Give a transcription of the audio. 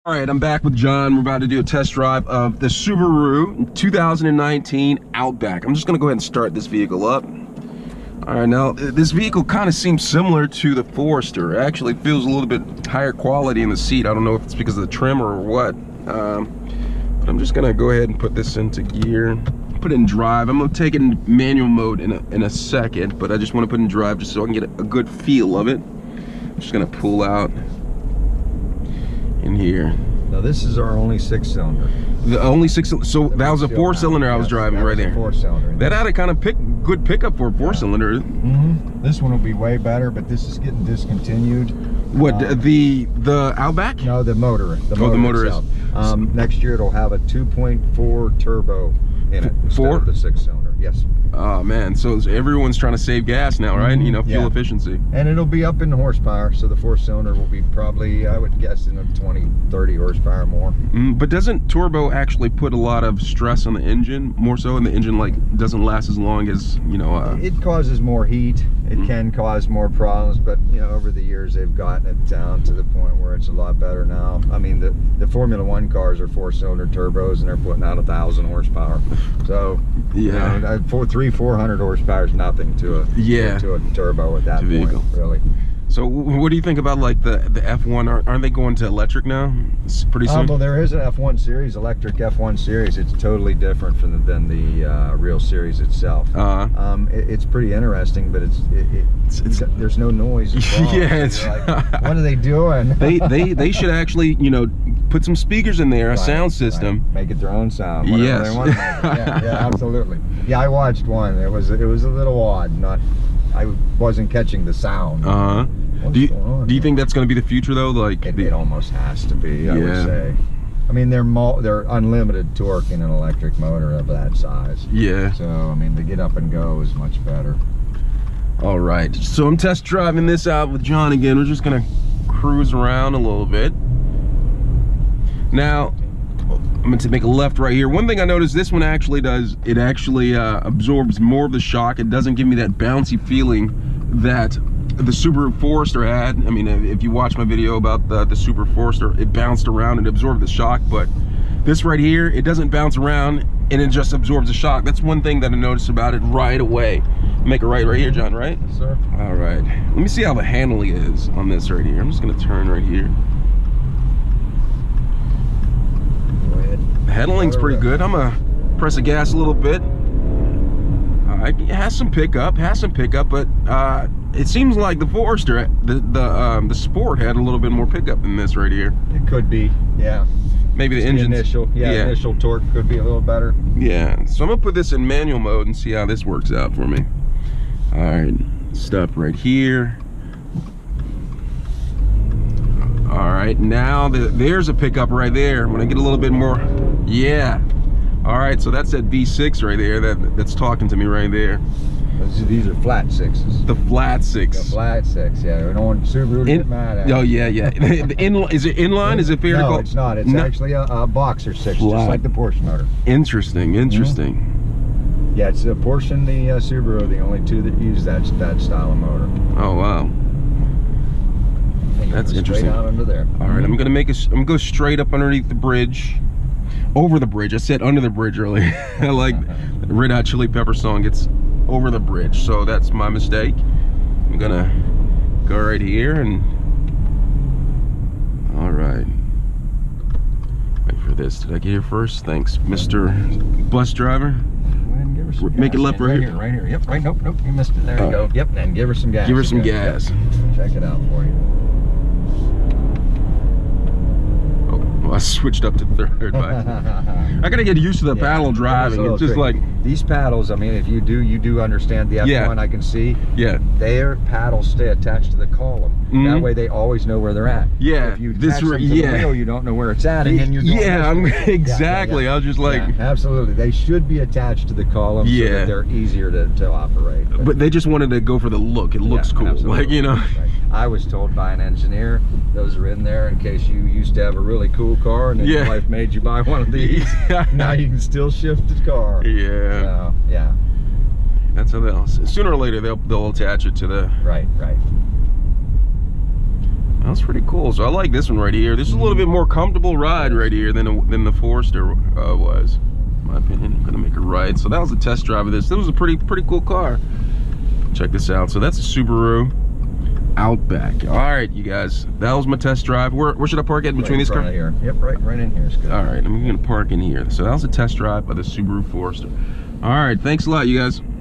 All right, I'm back with John. We're about to do a test drive of the Subaru 2019 Outback. I'm just gonna go ahead and start this vehicle up. All right, now this vehicle kind of seems similar to the Forester. It actually feels a little bit higher quality in the seat. I don't know if it's because of the trim or what. But I'm just gonna go ahead and put this into gear. Put it in drive. I'm gonna take it in manual mode in a second, but I just want to put it in drive just so I can get a good feel of it. I'm just gonna pull out in here. Now this is our only 6-cylinder. The only 6, so that was a 4-cylinder I was driving right there. 4-cylinder. That had a kind of good pickup for a 4-cylinder. This one will be way better, but this is getting discontinued. What, the Outback? No, the motor. The motor itself. Next year it'll have a 2.4 turbo in it instead of the 6-cylinder. Yes. Oh man, so everyone's trying to save gas now, right? You know, fuel efficiency. And it'll be up in horsepower, so the 4-cylinder will be probably, I would guess, in the 20-30 horsepower more. But doesn't turbo actually put a lot of stress on the engine, more so, and the engine like doesn't last as long as, you know? It causes more heat. It can cause more problems, but you know, over the years they've gotten it down to the point where it's a lot better now. I mean, the Formula One cars are 4-cylinder turbos, and they're putting out 1,000 horsepower. So yeah, you know, 300-400 horsepower is nothing to a turbo at that point, vehicle. Really. So what do you think about like the F1? Aren't they going to electric now? It's pretty soon. Well, there is an F1 series, electric F1 series. It's totally different than the real series itself. It's pretty interesting, but there's no noise involved. Yeah, it's like, what are they doing? they should actually, you know, put some speakers in there, a sound system. Right. Make it their own sound. Yes. They want. Yeah, absolutely. Yeah, I watched one. It was a little odd. I wasn't catching the sound. Do you think that's going to be the future though? Like it almost has to be. I would say. I mean, they're unlimited torque in an electric motor of that size. Yeah. So I mean, the get up and go is much better. All right. So I'm test driving this out with John again. We're just gonna cruise around a little bit. Now, I'm going to make a left right here. One thing I noticed, this one actually does, it actually absorbs more of the shock. It doesn't give me that bouncy feeling that the Subaru Forester had. I mean, if you watch my video about the Subaru Forester, it bounced around and absorbed the shock, but this right here, it doesn't bounce around and it just absorbs the shock. That's one thing that I noticed about it right away. Make a right here, John, right? Yes, sir. All right. Let me see how the handling is on this right here. I'm just going to turn right here. The handling's pretty good. I'm gonna press the gas a little bit. It has some pickup, but it seems like the Forester, the Sport had a little bit more pickup than this right here. It could be, yeah. Maybe the engine initial torque could be a little better. Yeah. So I'm gonna put this in manual mode and see how this works out for me. All right, stop right here. All right, now there's a pickup right there. When I get a little bit more, yeah. All right, so that's that V6 right there. That's talking to me right there. These are flat sixes. The flat six. The flat six, yeah. We don't want Subaru to get mad at. Oh yeah. Is it inline? Is it fair to call? No, it's not. It's actually a boxer six, just like the Porsche motor. Interesting. Yeah, it's a Porsche and the Subaru, the only two that use that style of motor. Oh wow. That's interesting. Out under there. All right, I'm gonna go straight up underneath the bridge, over the bridge. I said under the bridge earlier. I like Red Hot Chili Pepper song. It's over the bridge, so that's my mistake. I'm gonna go right here and all right. Wait for this. Did I get here first? Thanks, Mr. Bus Driver. Make it left right here. Right here. Yep. Right. Nope. You missed it. There you go. Yep. And give her some gas. Give her some gas. Yep. Check it out for you. Oh, I switched up to third. I gotta get used to the paddle driving. It's just like these paddles. I mean, if you do understand the F1, I can see. Yeah. Their paddles stay attached to the column. That way, they always know where they're at. Yeah. If you attach them to the wheel, you don't know where it's at, and then you're going exactly. I was just like, absolutely. They should be attached to the column so that they're easier to operate. But they just wanted to go for the look. It looks cool, absolutely. Like, you know. Right. I was told by an engineer, those are in there in case you used to have a really cool car and then your wife made you buy one of these. Now you can still shift the car. Yeah. So, yeah. That's how they'll, sooner or later they'll attach it to the. Right. That's pretty cool. So I like this one right here. This is a little bit more comfortable ride right here than the Forester was, in my opinion. I'm gonna make a ride. So that was a test drive of this. This was a pretty cool car. Check this out. So that's a Subaru Outback. All right, you guys. That was my test drive. Where should I park it between these cars? Here. Yep, right in here is good. All right, I'm gonna park in here. So that was a test drive of the Subaru Forester. All right, thanks a lot, you guys.